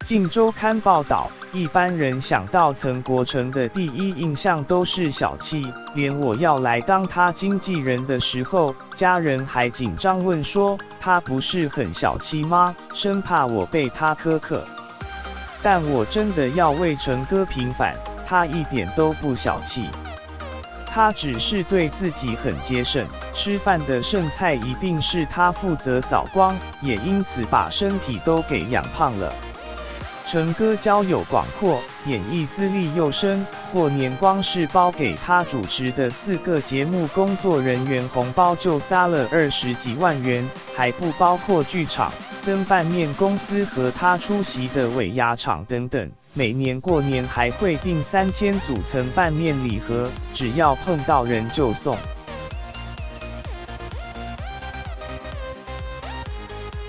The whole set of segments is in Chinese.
镜周刊报道，一般人想到曾国成的第一印象都是小气，连我要来当他经纪人的时候，家人还紧张问说，他不是很小气吗？生怕我被他苛刻。但我真的要为成哥平反，他一点都不小气。他只是对自己很节省，吃饭的剩菜一定是他负责扫光，也因此把身体都给养胖了。成哥交友广阔，演艺资历又深，过年光是包给他主持的4个节目工作人员红包就撒了20几万元，还不包括剧场、增拌面公司和他出席的尾牙场等等。每年过年还会订3000组层拌面礼盒，只要碰到人就送。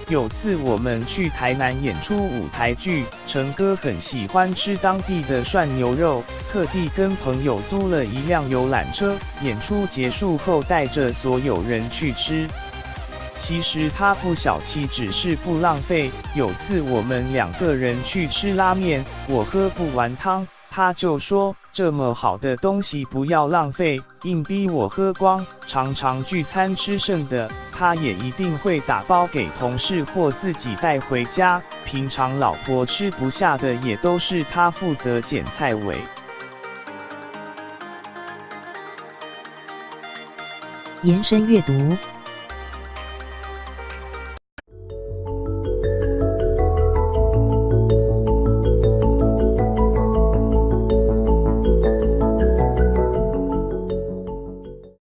有次我们去台南演出舞台剧，成哥很喜欢吃当地的涮牛肉，特地跟朋友租了一辆游览车，演出结束后带着所有人去吃。其实他不小气，只是不浪费。有次我们2个人去吃拉面，我喝不完汤，他就说这么好的东西不要浪费，硬逼我喝光。常常聚餐吃剩的，他也一定会打包给同事或自己带回家。平常老婆吃不下的也都是他负责捡菜尾。延伸阅读